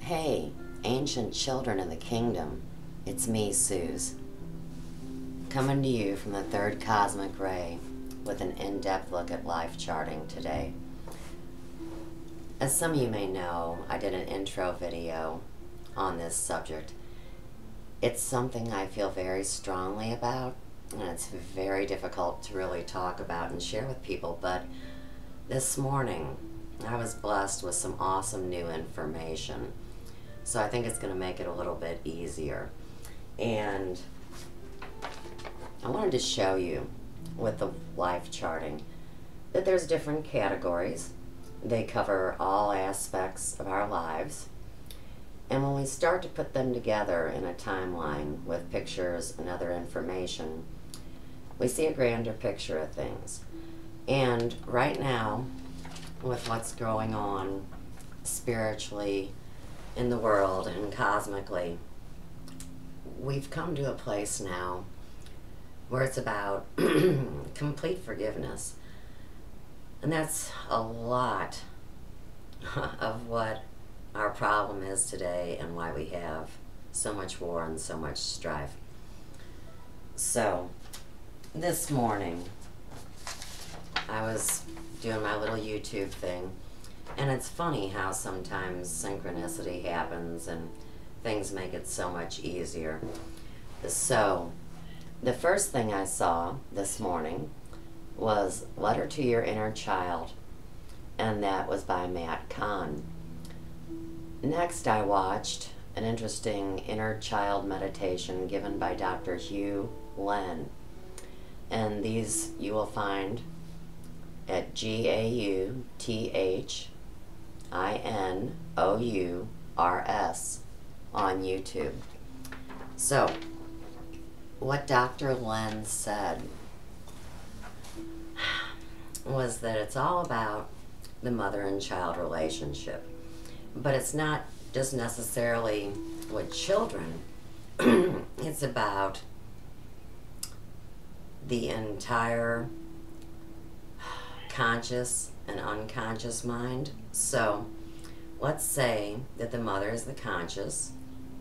Hey, ancient children of the kingdom, it's me, Suze, coming to you from the third cosmic ray with an in-depth look at life charting today. As some of you may know, I did an intro video on this subject. It's something I feel very strongly about, and it's very difficult to really talk about and share with people, but this morning I was blessed with some awesome new information. So I think it's going to make it a little bit easier. And I wanted to show you with the life charting that there's different categories. They cover all aspects of our lives. And when we start to put them together in a timeline with pictures and other information, we see a grander picture of things. And right now, with what's going on spiritually in the world and cosmically, we've come to a place now where it's about complete forgiveness. And that's a lot of what our problem is today and why we have so much war and so much strife. So, this morning, I was doing my little YouTube thing, and it's funny how sometimes synchronicity happens and things make it so much easier. So, the first thing I saw this morning was Letter to Your Inner Child, and that was by Matt Kahn. Next, I watched an interesting inner child meditation given by Dr. Hugh Len, and these you will find at GAUTHINOURS on YouTube. So, what Dr. Len said was that it's all about the mother and child relationship. But it's not just necessarily with children. It's about the entire conscious and unconscious mind. So let's say that the mother is the conscious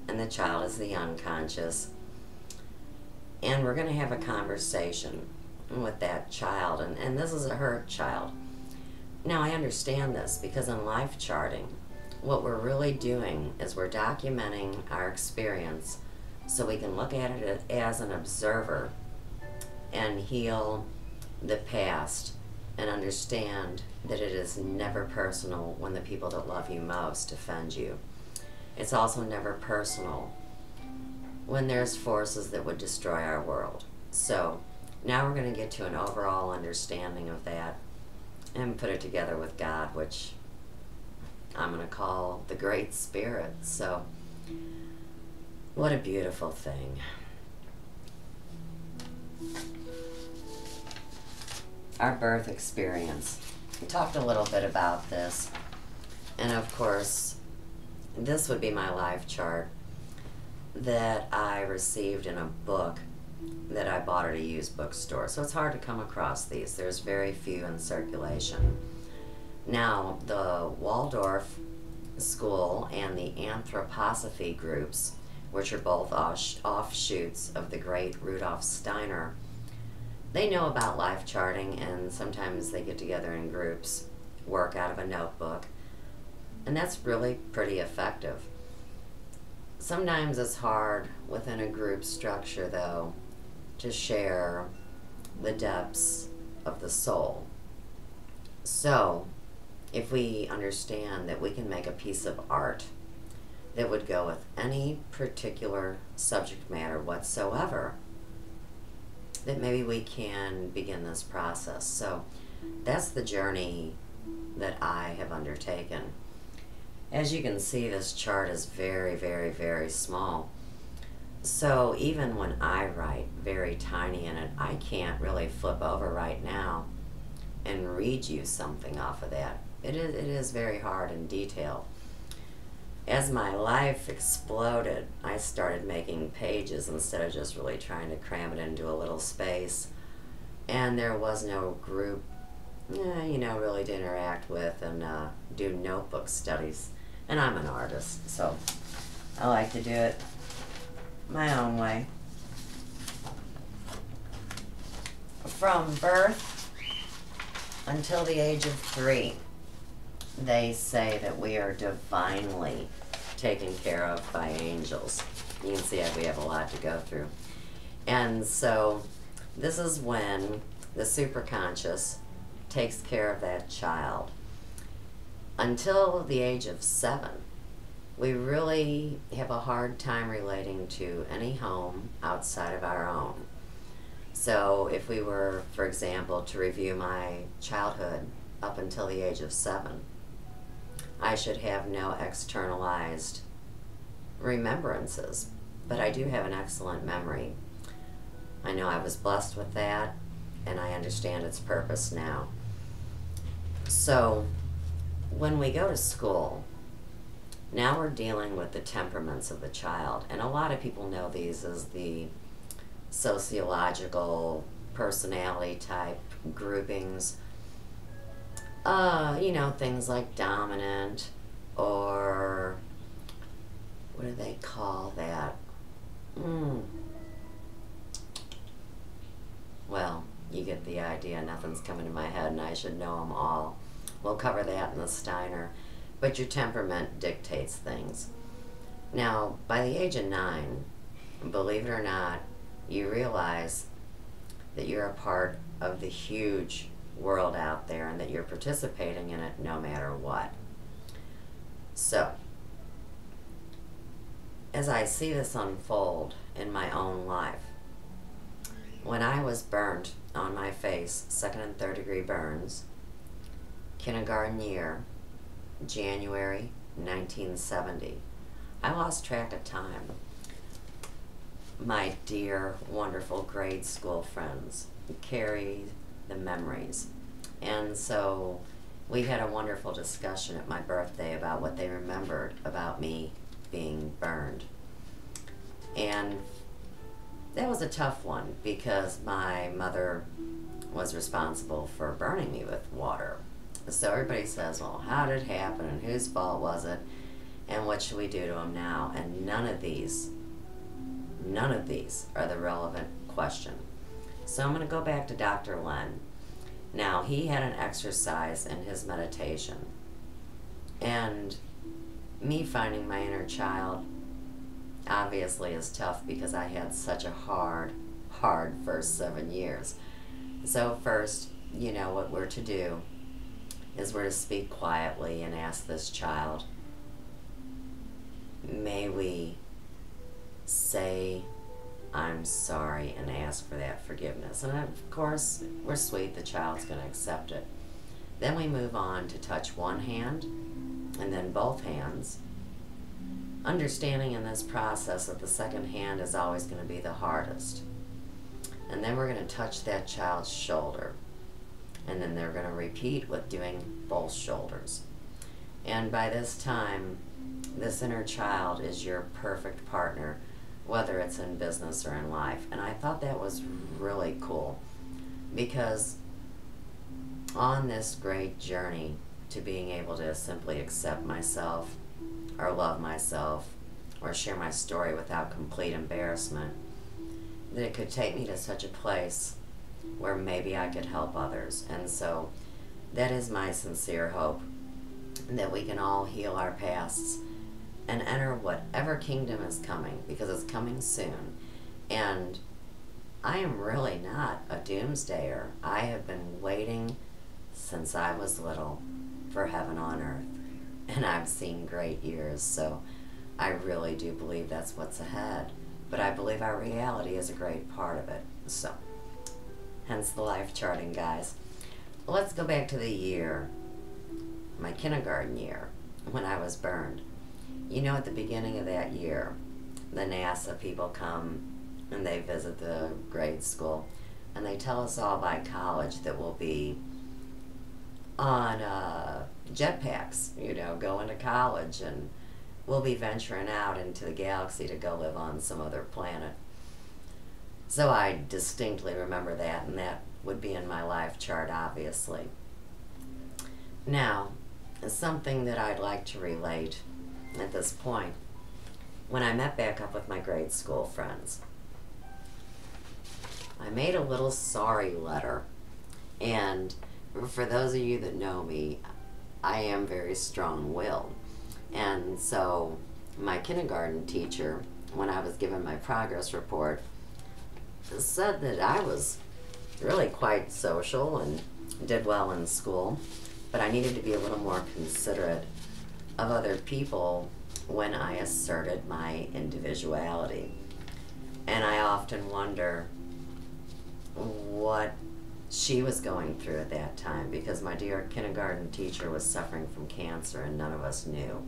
and the child is the unconscious, and we're going to have a conversation with that child, and this is a hurt child. Now I understand this because in life charting, what we're really doing is we're documenting our experience so we can look at it as an observer and heal the past and understand that it is never personal when the people that love you most offend you. It's also never personal when there's forces that would destroy our world. So now we're going to get to an overall understanding of that and put it together with God, which I'm going to call the Great Spirit. So what a beautiful thing. Our birth experience. We talked a little bit about this, and of course this would be my life chart that I received in a book that I bought at a used bookstore. So it's hard to come across these. There's very few in circulation. Now, the Waldorf School and the Anthroposophy groups, which are both offshoots of the great Rudolf Steiner, they know about life charting, and sometimes they get together in groups, work out of a notebook, and that's really pretty effective. Sometimes it's hard within a group structure, though, to share the depths of the soul. So, if we understand that we can make a piece of art that would go with any particular subject matter whatsoever, that maybe we can begin this process. So that's the journey that I have undertaken. As you can see, this chart is very, very, very small. So even when I write very tiny in it, I can't really flip over right now and read you something off of that. It is very hard in detail. As my life exploded, I started making pages instead of just really trying to cram it into a little space. And there was no group, really to interact with and do notebook studies. And I'm an artist, so I like to do it my own way. From birth until the age of 3, they say that we are divinely taken care of by angels. You can see we have a lot to go through. And so this is when the superconscious takes care of that child. Until the age of 7, we really have a hard time relating to any home outside of our own. So if we were, for example, to review my childhood up until the age of 7, I should have no externalized remembrances, but I do have an excellent memory. I know I was blessed with that, and I understand its purpose now. So when we go to school, now we're dealing with the temperaments of the child, and a lot of people know these as the sociological personality type groupings. You know, things like dominant, or what do they call that? Well, you get the idea. Nothing's coming to my head, and I should know them all. We'll cover that in the Steiner. But your temperament dictates things. Now, by the age of 9, believe it or not, you realize that you're a part of the huge world out there and that you're participating in it no matter what. So, as I see this unfold in my own life, when I was burnt on my face, 2nd and 3rd degree burns, kindergarten year, January 1970, I lost track of time. My dear, wonderful grade school friends carried the memories. And so we had a wonderful discussion at my birthday about what they remembered about me being burned. And that was a tough one because my mother was responsible for burning me with water. So everybody says, well, how did it happen and whose fault was it and what should we do to him now? And none of these are the relevant question. So I'm going to go back to Dr. Len. Now, he had an exercise in his meditation, and me finding my inner child obviously is tough because I had such a hard first 7 years. So first, you know what we're to do is we're to speak quietly and ask this child, may we say I'm sorry and ask for that forgiveness. And of course, we're sweet, the child's going to accept it. Then we move on to touch one hand and then both hands, understanding in this process that the second hand is always going to be the hardest. And then we're going to touch that child's shoulder. And then they're going to repeat with doing both shoulders. And by this time, this inner child is your perfect partner, whether it's in business or in life. And I thought that was really cool because on this great journey to being able to simply accept myself or love myself or share my story without complete embarrassment, that it could take me to such a place where maybe I could help others. And so that is my sincere hope, that we can all heal our pasts and enter whatever kingdom is coming, because it's coming soon. And I am really not a doomsdayer. I have been waiting since I was little for heaven on earth, and I've seen great years, so I really do believe that's what's ahead. But I believe our reality is a great part of it. So hence the life charting, guys. Let's go back to the year, my kindergarten year, when I was burned. You know, at the beginning of that year, the NASA people come and they visit the grade school, and they tell us all by college that we'll be on jetpacks, you know, going to college, and we'll be venturing out into the galaxy to go live on some other planet. So I distinctly remember that, and that would be in my life chart, obviously. Now, something that I'd like to relate at this point, when I met back up with my grade school friends, I made a little sorry letter. And for those of you that know me, I am very strong-willed. And so my kindergarten teacher, when I was given my progress report, said that I was really quite social and did well in school, but I needed to be a little more considerate of other people when I asserted my individuality. And I often wonder what she was going through at that time, because my dear kindergarten teacher was suffering from cancer and none of us knew.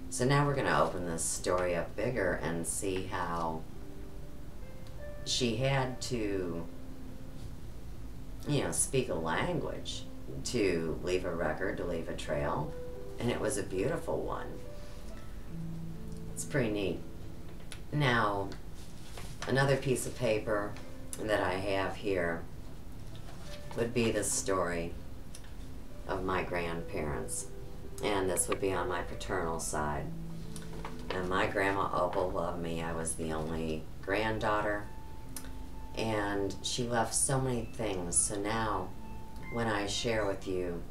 So now we're going to open this story up bigger and see how she had to, speak a language to leave a record, to leave a trail, and it was a beautiful one. It's pretty neat. Now, another piece of paper that I have here would be the story of my grandparents, and this would be on my paternal side. And my grandma Opal loved me. I was the only granddaughter, and she left so many things. So now when I share with you,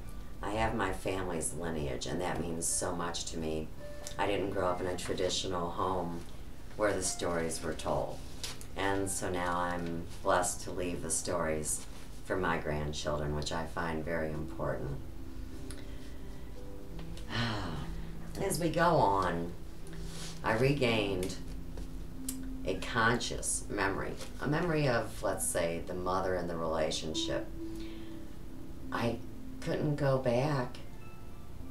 I have my family's lineage, and that means so much to me. I didn't grow up in a traditional home where the stories were told, and so now I'm blessed to leave the stories for my grandchildren, which I find very important. As we go on, I regained a conscious memory, a memory of, let's say, the mother in the relationship. I couldn't go back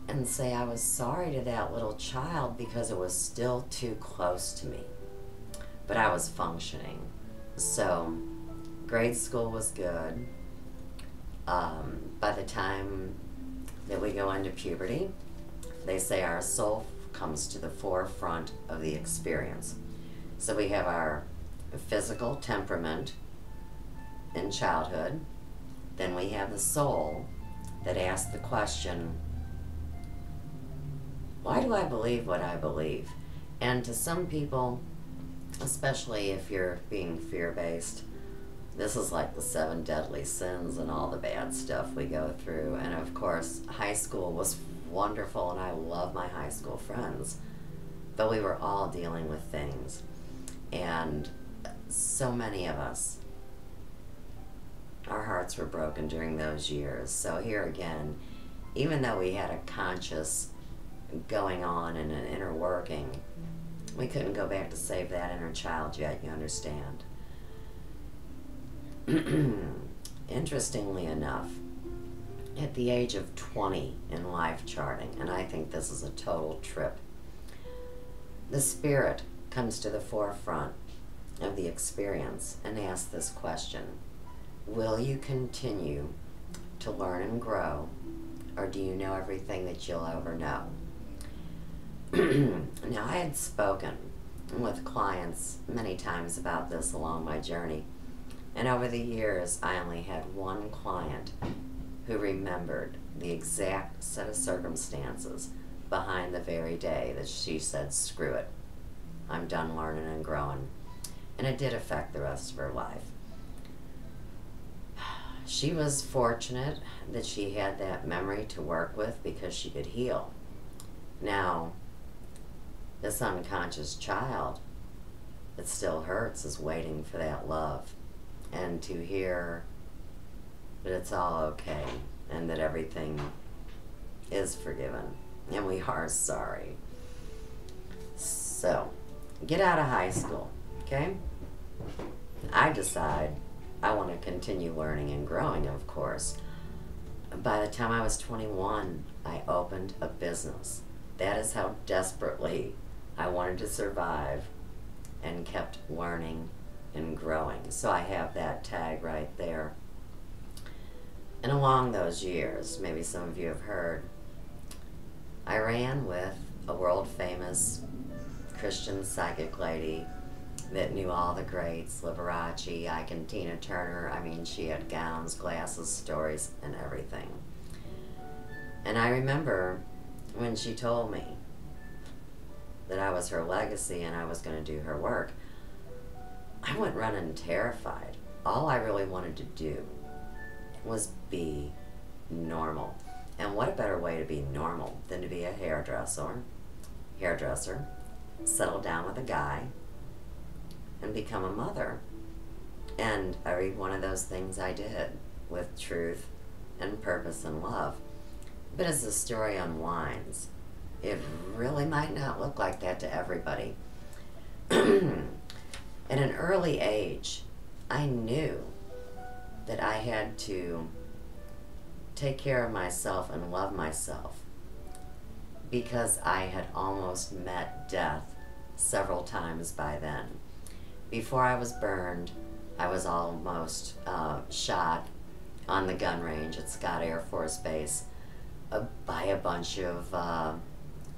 and say I was sorry to that little child because it was still too close to me, but I was functioning. So grade school was good. By the time that we go into puberty, they say our soul comes to the forefront of the experience. So we have our physical temperament in childhood, then we have the soul that asks the question, why do I believe what I believe? And to some people, especially if you're being fear-based, this is like the 7 deadly sins and all the bad stuff we go through. And of course, high school was wonderful, and I love my high school friends, but we were all dealing with things. And so many of us, our hearts were broken during those years. So here again, even though we had a conscious going on and an inner working, we couldn't go back to save that inner child yet, you understand. Interestingly enough, at the age of 20 in LifeCharting, and I think this is a total trip, the spirit comes to the forefront of the experience and asks this question: will you continue to learn and grow, or do you know everything that you'll ever know? Now, I had spoken with clients many times about this along my journey, and over the years I only had one client who remembered the exact set of circumstances behind the very day that she said, screw it, I'm done learning and growing. And it did affect the rest of her life. She was fortunate that she had that memory to work with because she could heal. Now, this unconscious child that still hurts is waiting for that love, and to hear that it's all okay and that everything is forgiven and we are sorry. So, get out of high school, okay? I decide I want to continue learning and growing, of course. By the time I was 21, I opened a business. That is how desperately I wanted to survive and kept learning and growing. So I have that tag right there. And along those years, maybe some of you have heard, I ran with a world-famous Christian psychic lady that knew all the greats, Liberace, Ike and Tina Turner. I mean, she had gowns, glasses, stories, and everything. And I remember when she told me that I was her legacy and I was going to do her work, I went running terrified. All I really wanted to do was be normal. And what a better way to be normal than to be a hairdresser, settle down with a guy, and become a mother. And every one of those things I did with truth and purpose and love. But as the story unwinds, it really might not look like that to everybody. At an early age, I knew that I had to take care of myself and love myself, because I had almost met death several times by then. Before I was burned, I was almost shot on the gun range at Scott Air Force Base by a bunch of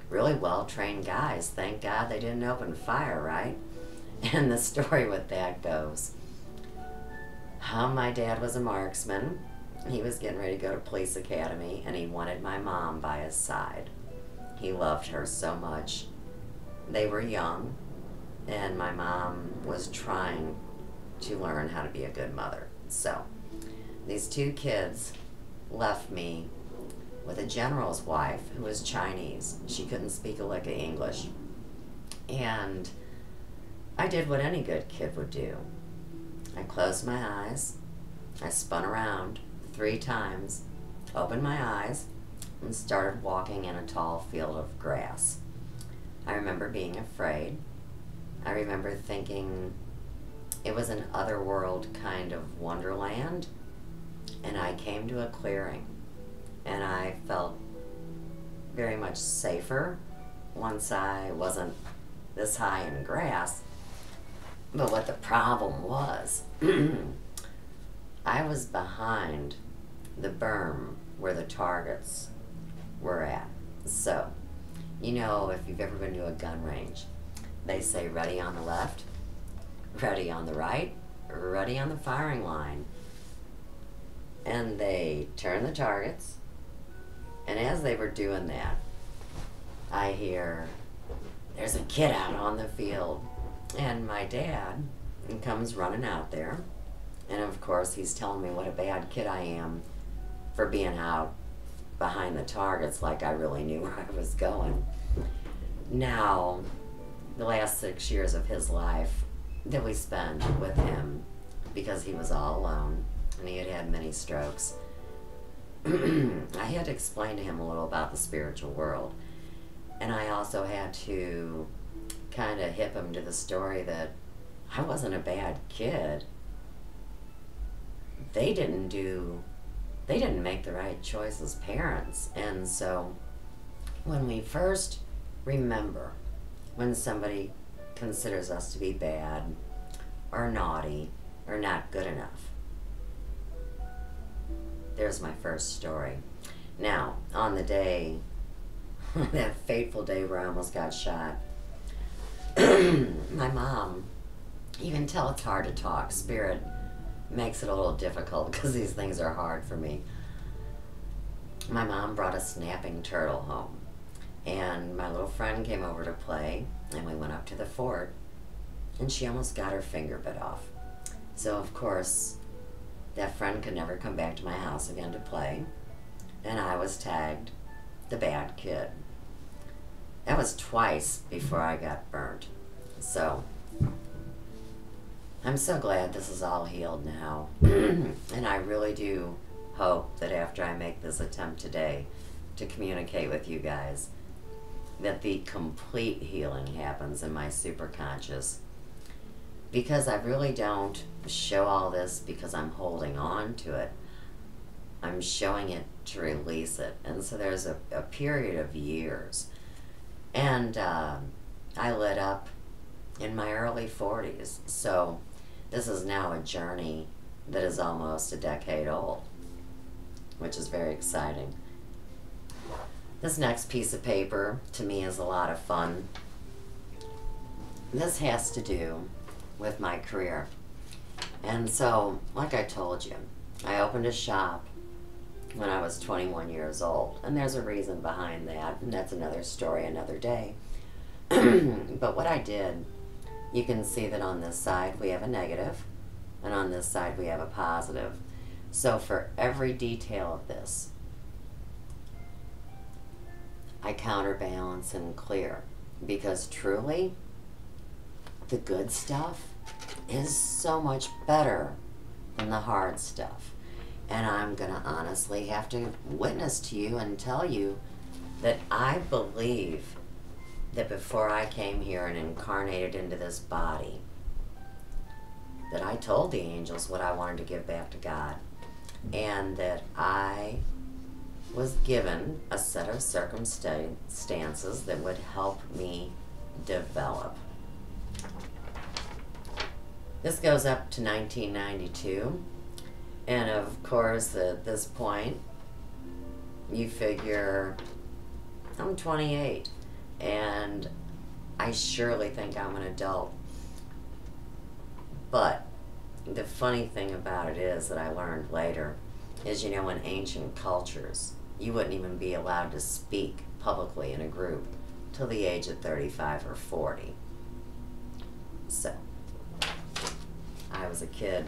really well-trained guys. Thank God they didn't open fire, right? And the story with that goes, my dad was a marksman. He was getting ready to go to police academy, and he wanted my mom by his side. He loved her so much. They were young, and my mom was trying to learn how to be a good mother. So these two kids left me with a general's wife who was Chinese. She couldn't speak a lick of English. And I did what any good kid would do. I closed my eyes, I spun around 3 times, opened my eyes, and started walking in a tall field of grass. I remember being afraid. I remember thinking it was an otherworld kind of wonderland, and I came to a clearing, and I felt very much safer once I wasn't this high in grass. But what the problem was, I was behind the berm where the targets were at. So, you know, if you've ever been to a gun range, they say ready on the left, ready on the right, ready on the firing line. And they turn the targets, and as they were doing that, I hear, there's a kid out on the field. And my dad comes running out there, and of course he's telling me what a bad kid I am for being out behind the targets, like I really knew where I was going. Now, the last 6 years of his life that we spent with him, because he was all alone and he had had many strokes, I had to explain to him a little about the spiritual world. And I also had to kind of hip him to the story that I wasn't a bad kid. They didn't make the right choice as parents. And so when we first remember when somebody considers us to be bad or naughty or not good enough, there's my first story. Now, on the day, that fateful day where I almost got shot, my mom, you can tell it's hard to talk. Spirit makes it a little difficult because these things are hard for me. My mom brought a snapping turtle home, and my little friend came over to play, and we went up to the fort, and she almost got her finger bit off. So of course, that friend could never come back to my house again to play, and I was tagged the bad kid. That was twice before I got burnt. So, I'm so glad this is all healed now. And I really do hope that after I make this attempt today to communicate with you guys, that the complete healing happens in my superconscious. Because I really don't show all this because I'm holding on to it. I'm showing it to release it. And so there's a period of years. And I lit up in my early 40s. So this is now a journey that is almost a decade old, which is very exciting. This next piece of paper to me is a lot of fun. This has to do with my career. And so, like I told you, I opened a shop when I was 21 years old, and there's a reason behind that, and that's another story another day. But what I did, you can see that on this side we have a negative, and on this side we have a positive. So for every detail of this, I counterbalance and clear, because truly, the good stuff is so much better than the hard stuff. And I'm going to honestly have to witness to you and tell you that I believe that before I came here and incarnated into this body, that I told the angels what I wanted to give back to God, and that I was given a set of circumstances that would help me develop. This goes up to 1992, and of course at this point you figure I'm 28 and I surely think I'm an adult. But the funny thing about it is that I learned later is, you know, in ancient cultures you wouldn't even be allowed to speak publicly in a group till the age of 35 or 40. So I was a kid.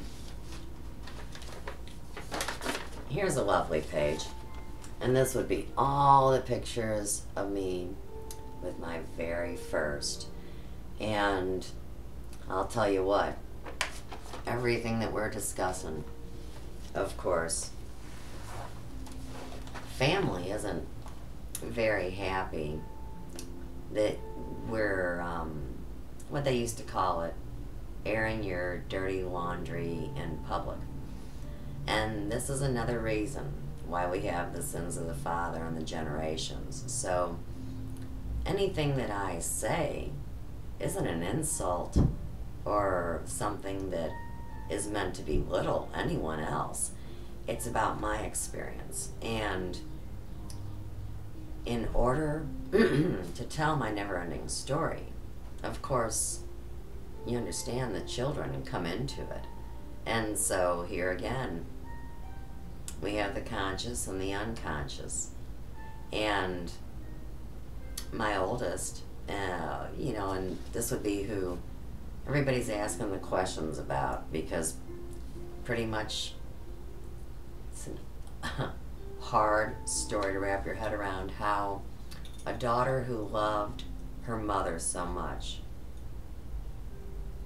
Here's a lovely page, and this would be all the pictures of me with my very first. And I'll tell you what, everything that we're discussing, of course, family isn't very happy that we're, what they used to call it, airing your dirty laundry in public. And this is another reason why we have the sins of the father and the generations. So anything that I say isn't an insult or something that is meant to belittle anyone else. It's about my experience. And in order to tell my never-ending story, of course, you understand that children come into it. And so here again, we have the conscious and the unconscious. And my oldest, you know, and this would be who everybody's asking the questions about, because pretty much it's a hard story to wrap your head around, how a daughter who loved her mother so much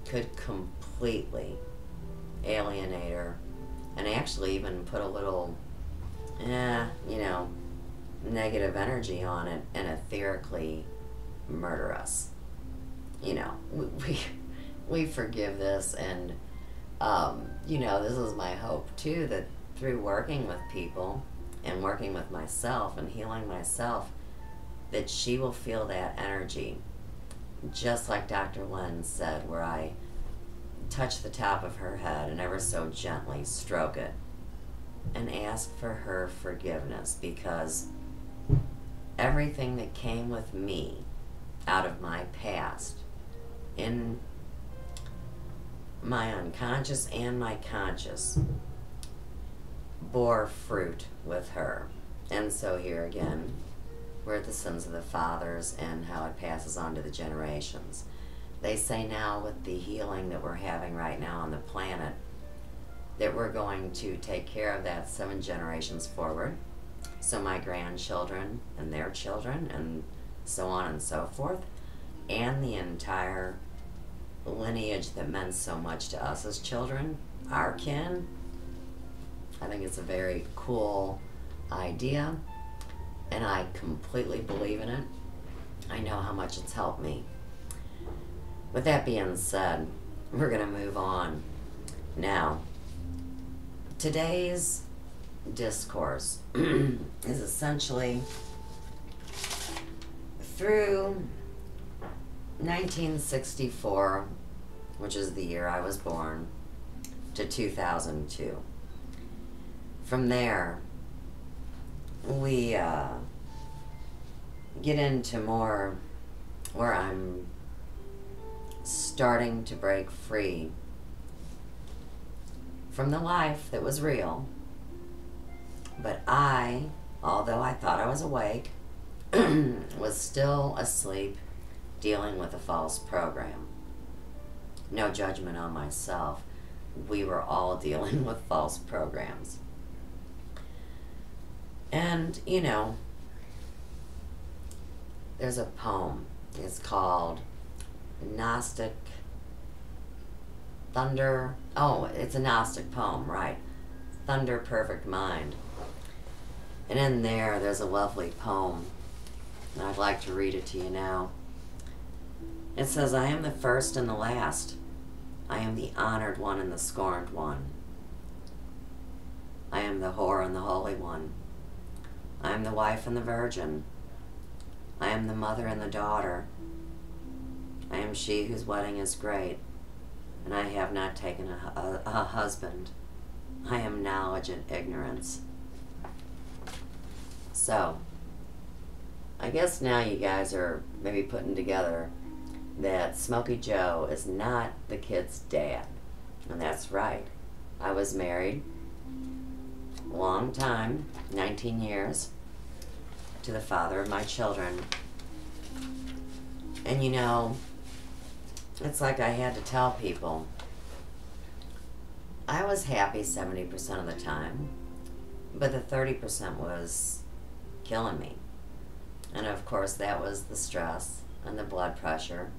could completely alienate her and actually even put a little, you know, negative energy on it and etherically murder us. You know, we forgive this, and you know, this is my hope too, that through working with people and working with myself and healing myself, that she will feel that energy, just like Dr. Len said, where I touch the top of her head and ever so gently stroke it and ask for her forgiveness, because everything that came with me out of my past, in my unconscious and my conscious, bore fruit with her. And so here again, we're at the sins of the fathers and how it passes on to the generations. They say now, with the healing that we're having right now on the planet, that we're going to take care of that 7 generations forward. So my grandchildren and their children and so on and so forth, and the entire lineage that meant so much to us as children, our kin. I think it's a very cool idea, and I completely believe in it. I know how much it's helped me. With that being said, we're going to move on. Now, today's discourse is essentially through 1964, which is the year I was born, to 2002. From there, we get into more where I'm starting to break free from the life that was real. But I, although I thought I was awake, was still asleep dealing with a false program. No judgment on myself. We were all dealing with false programs. And, you know, there's a poem. It's called Gnostic Thunder. Oh, it's a Gnostic poem, right. Thunder Perfect Mind. And in there, there's a lovely poem. And I'd like to read it to you now. It says, I am the first and the last. I am the honored one and the scorned one. I am the whore and the holy one. I am the wife and the virgin. I am the mother and the daughter. I am she whose wedding is great, and I have not taken a husband. I am knowledge and ignorance. So, I guess now you guys are maybe putting together that Smokey Joe is not the kid's dad. And that's right. I was married a long time, 19 years, to the father of my children. And you know, it's like I had to tell people, I was happy 70% of the time, but the 30% was killing me. And of course that was the stress and the blood pressure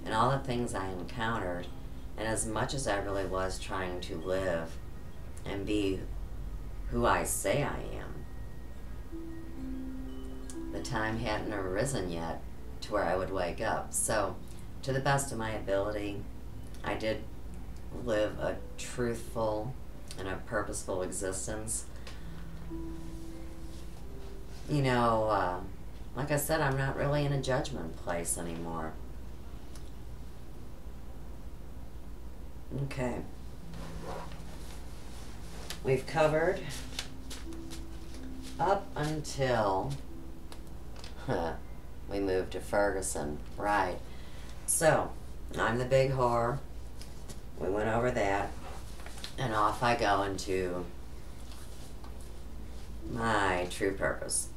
and all the things I encountered. And as much as I really was trying to live and be who I say I am, the time hadn't arisen yet to where I would wake up. So, to the best of my ability, I did live a truthful and a purposeful existence. You know, like I said, I'm not really in a judgment place anymore. Okay. We've covered up until we moved to Ferguson, right. So, I'm the big whore. We went over that. And off I go into my true purpose.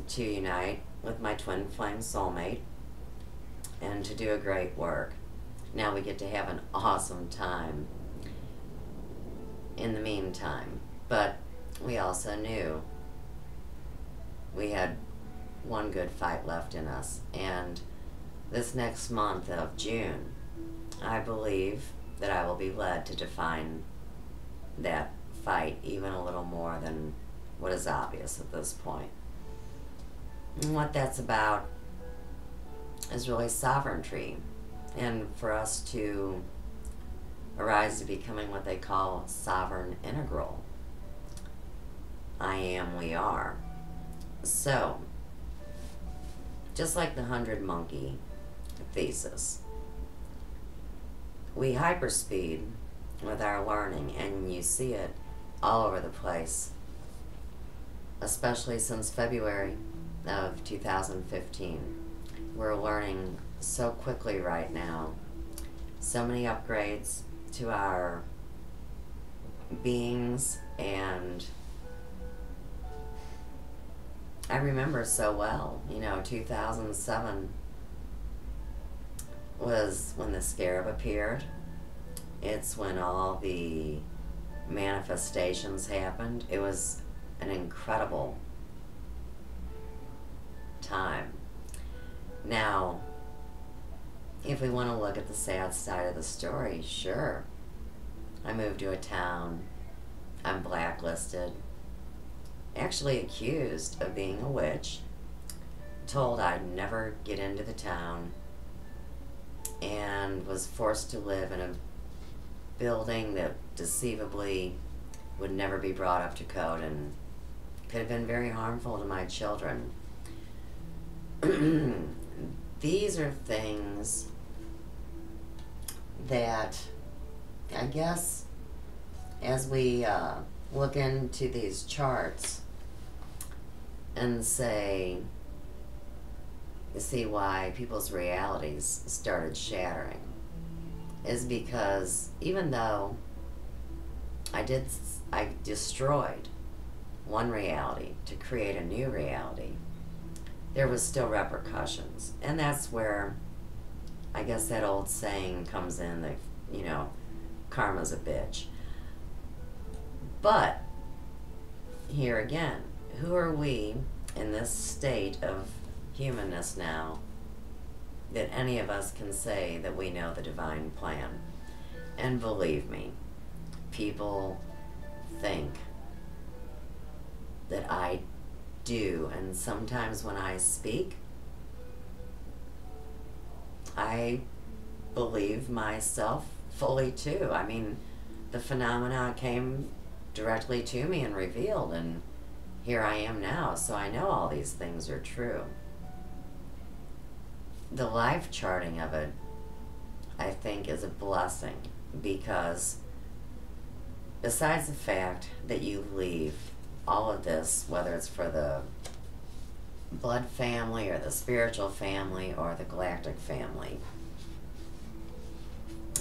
To unite with my twin flame soulmate and to do a great work. Now we get to have an awesome time in the meantime. But we also knew we had one good fight left in us. And this next month of June, I believe that I will be led to define that fight even a little more than what is obvious at this point. And what that's about is really sovereignty, and for us to arise to becoming what they call sovereign integral. I am, we are. So, just like the 100 monkey thesis, we hyperspeed with our learning, and you see it all over the place, especially since February of 2015. We're learning so quickly right now, so many upgrades to our beings, and I remember so well, you know, 2007 was when the scarab appeared. It's when all the manifestations happened. It was an incredible time. Now, if we want to look at the sad side of the story, sure. I moved to a town. I'm blacklisted. Actually accused of being a witch. Told I'd never get into the town. And was forced to live in a building that deceivably would never be brought up to code and could have been very harmful to my children. These are things that I guess as we look into these charts and see why people's realities started shattering is because even though I destroyed one reality to create a new reality, there was still repercussions. And that's where I guess that old saying comes in that, you know, karma's a bitch. But, here again, who are we in this state of humanness now that any of us can say that we know the divine plan? And believe me, people think that I do, and sometimes when I speak, I believe myself fully too. I mean, the phenomena came directly to me and revealed, and here I am now, so I know all these things are true. The life charting of it, I think, is a blessing, because besides the fact that you leave all of this, whether it's for the blood family or the spiritual family or the galactic family,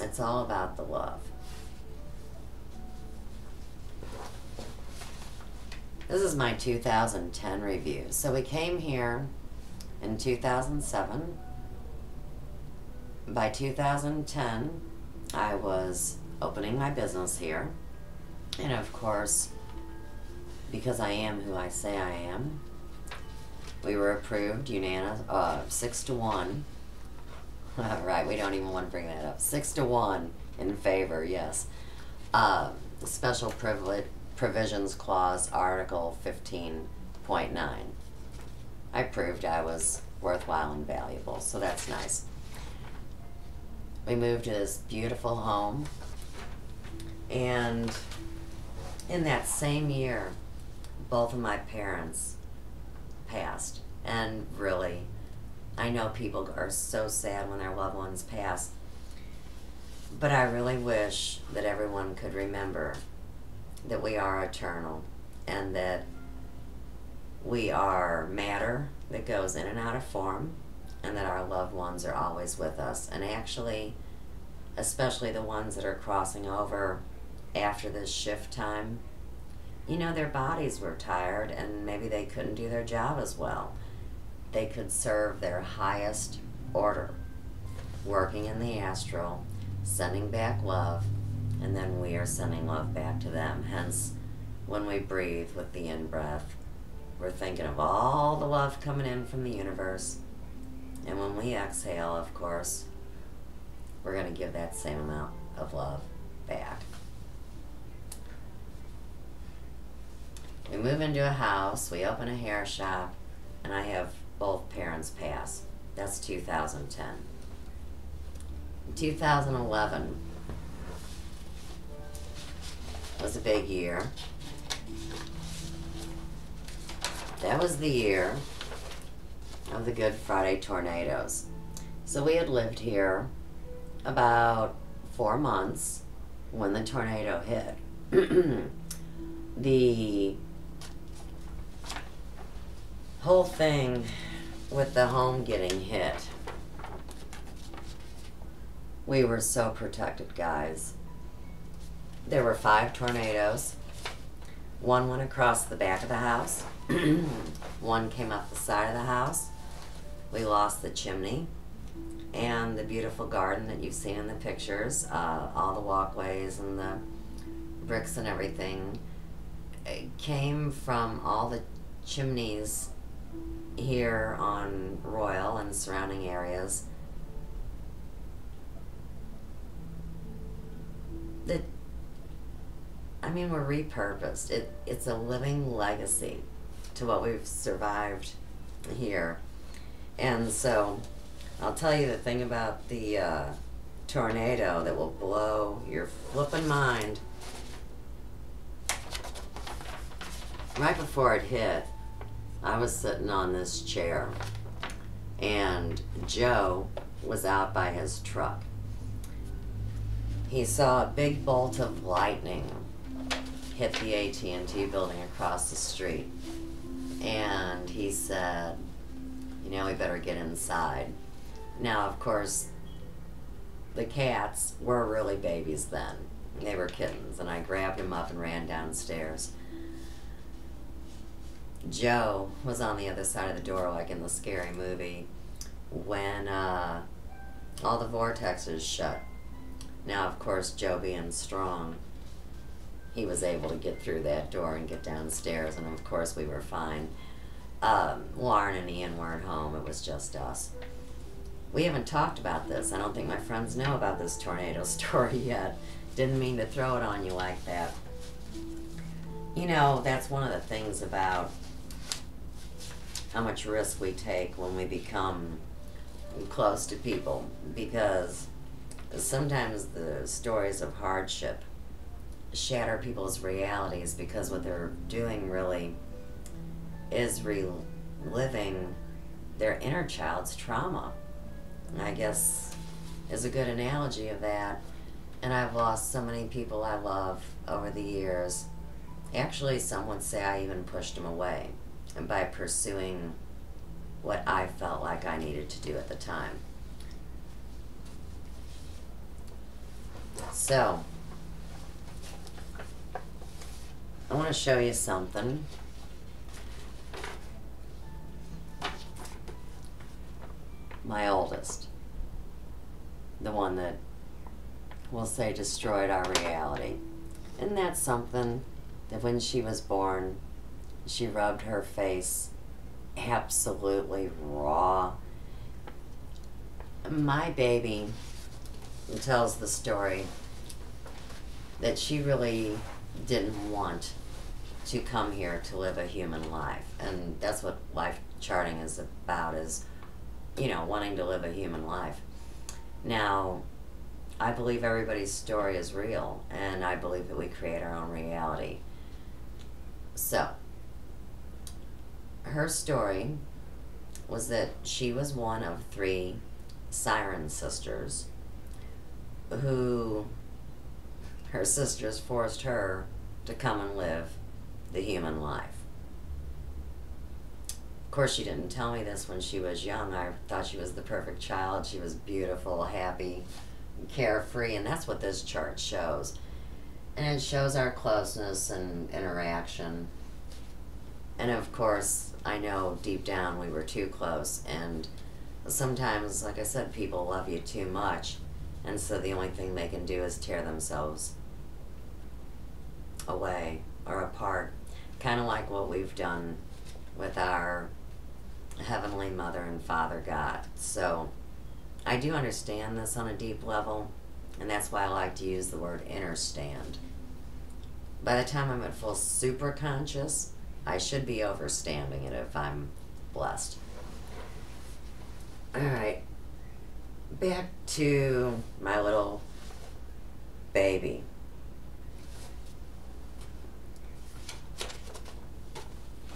it's all about the love. This is my 2010 review. So we came here in 2007. By 2010, I was opening my business here. And of course, because I am who I say I am, we were approved unanimous, 6-1. Right, we don't even want to bring that up. 6-1 in favor, yes. Special Provisions Clause, Article 15.9. I proved I was worthwhile and valuable, so that's nice. We moved to this beautiful home, and in that same year, both of my parents passed. And really, I know people are so sad when their loved ones pass, but I really wish that everyone could remember that we are eternal, and that we are matter that goes in and out of form, and that our loved ones are always with us. And actually, especially the ones that are crossing over after this shift time, you know, their bodies were tired and maybe they couldn't do their job as well. They could serve their highest order, working in the astral, sending back love, and then we are sending love back to them. Hence, when we breathe with the in-breath, we're thinking of all the love coming in from the universe. And when we exhale, of course, we're going to give that same amount of love back. We move into a house, we open a hair shop, and I have both parents pass. That's 2010. In 2011 was a big year. That was the year of the Good Friday tornadoes. So we had lived here about 4 months when the tornado hit. The whole thing with the home getting hit, we were so protected, guys. There were 5 tornadoes. One went across the back of the house. One came up the side of the house. We lost the chimney and the beautiful garden that you've seen in the pictures, all the walkways and the bricks and everything. It came from all the chimneys here on Royal and surrounding areas that, I mean, were repurposed. It's a living legacy to what we've survived here. And so I'll tell you the thing about the tornado that will blow your flippin' mind. Right before it hit, I was sitting on this chair, and Joe was out by his truck. He saw a big bolt of lightning hit the AT&T building across the street, and he said, you know, we better get inside. Now, of course, the cats were really babies then. They were kittens, and I grabbed him up and ran downstairs. Joe was on the other side of the door, like in the scary movie, when all all the vortexes shut. Now, of course, Joe being strong, he was able to get through that door and get downstairs, and of course we were fine. Lauren and Ian weren't home. It was just us. We haven't talked about this. I don't think my friends know about this tornado story yet. Didn't mean to throw it on you like that. You know, that's one of the things about how much risk we take when we become close to people, because sometimes the stories of hardship shatter people's realities, because what they're doing really is reliving their inner child's trauma, I guess, is a good analogy of that. And I've lost so many people I love over the years. Actually, some would say I even pushed them away, and by pursuing what I felt like I needed to do at the time. So, I want to show you something. My oldest, the one that we'll say destroyed our reality. And that's something that when she was born, she rubbed her face absolutely raw. My baby tells the story that she really didn't want to come here to live a human life. And that's what life charting is about, is, you know, wanting to live a human life. Now, I believe everybody's story is real, and I believe that we create our own reality. So, her story was that she was one of 3 siren sisters who her sisters forced her to come and live the human life. Of course, she didn't tell me this when she was young. I thought she was the perfect child. She was beautiful, happy, carefree, and that's what this chart shows. And it shows our closeness and interaction. And of course, I know deep down we were too close, and sometimes, like I said, people love you too much, and so the only thing they can do is tear themselves away or apart. Kind of like what we've done with our Heavenly Mother and Father God. So I do understand this on a deep level, and that's why I like to use the word understand. By the time I'm at full super conscious, I should be overstanding it if I'm blessed. Alright, back to my little baby.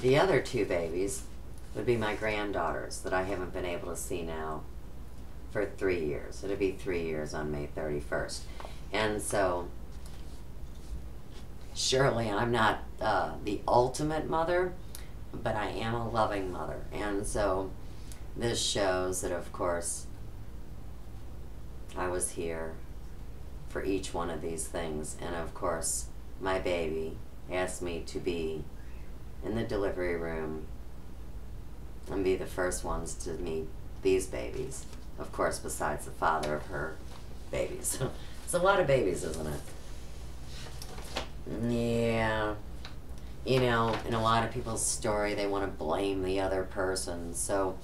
The other 2 babies would be my granddaughters that I haven't been able to see now for 3 years. It'll be 3 years on May 31st. And so, surely I'm not the ultimate mother, but I am a loving mother. And so, this shows that, of course, I was here for each one of these things. And of course, my baby asked me to be in the delivery room and be the first ones to meet these babies. Of course, besides the father of her babies. It's a lot of babies, isn't it? Yeah. You know, in a lot of people's story, they want to blame the other person. So,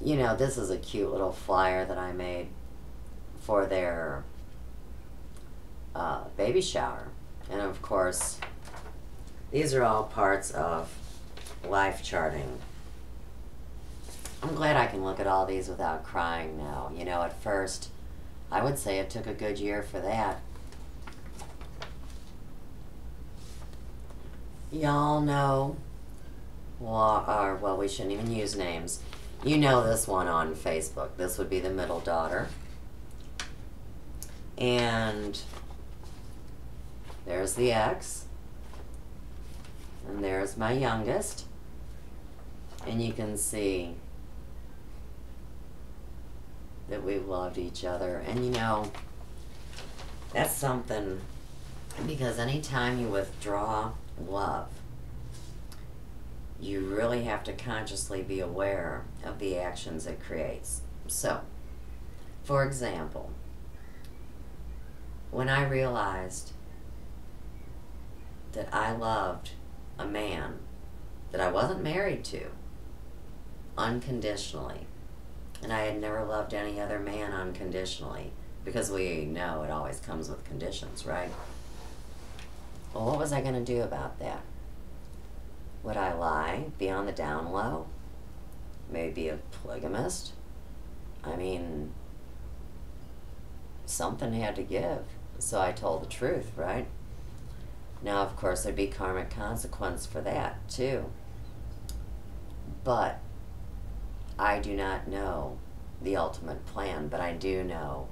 you know, this is a cute little flyer that I made for their baby shower. And of course, these are all parts of life charting. I'm glad I can look at all these without crying now. You know, at first, I would say it took a good year for that. Y'all know, well, we shouldn't even use names. You know this one on Facebook. This would be the middle daughter. And there's the ex. And there's my youngest. And you can see that we loved each other. And you know, that's something, because anytime you withdraw love, you really have to consciously be aware of the actions it creates. So, For example, when I realized that I loved a man that I wasn't married to unconditionally, and I had never loved any other man unconditionally, because we know it always comes with conditions, right? Well, what was I going to do about that? Would I lie, be on the down low, maybe be a polygamist? I mean, something had to give, so I told the truth, right? Now, of course, there'd be karmic consequence for that, too. But I do not know the ultimate plan, but I do know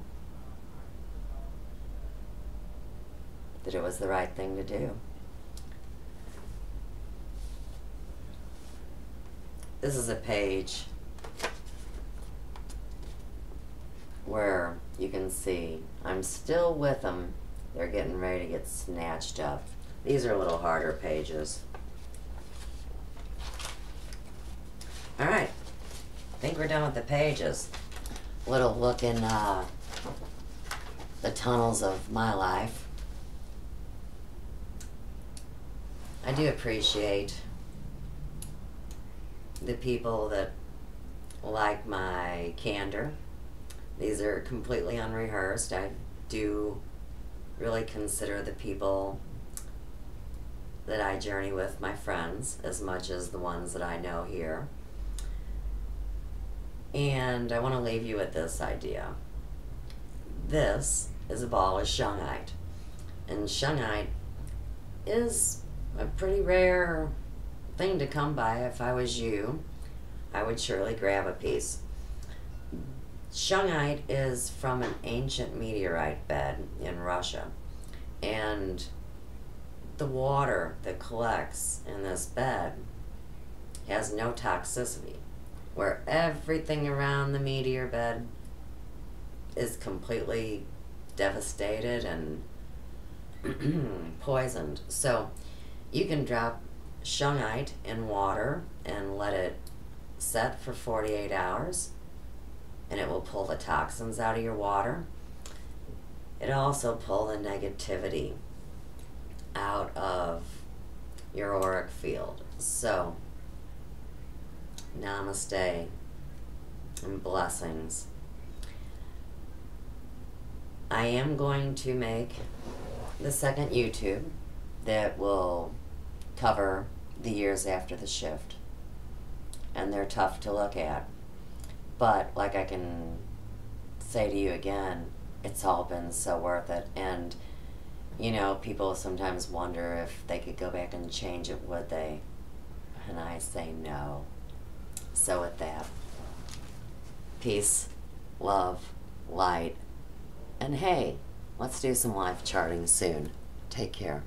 that it was the right thing to do. This is a page where you can see I'm still with them. They're getting ready to get snatched up. These are a little harder pages. All right, I think we're done with the pages. Little look in the tunnels of my life. I do appreciate the people that like my candor. These are completely unrehearsed. I do really consider the people that I journey with my friends as much as the ones that I know here. And I want to leave you with this idea. This is a ball of shungite. And shungite is a pretty rare thing to come by. If I was you, I would surely grab a piece. Shungite is from an ancient meteorite bed in Russia, and the water that collects in this bed has no toxicity, where everything around the meteor bed is completely devastated and poisoned. So you can drop shungite in water and let it set for 48 hours, and it will pull the toxins out of your water. It'll also pull the negativity out of your auric field. So, namaste and blessings. I am going to make the second YouTube that will cover the years after the shift. And they're tough to look at. But, like I can say to you again, it's all been so worth it. And, you know, people sometimes wonder if they could go back and change it, would they? And I say no. So with that, peace, love, light, and hey, let's do some life charting soon. Take care.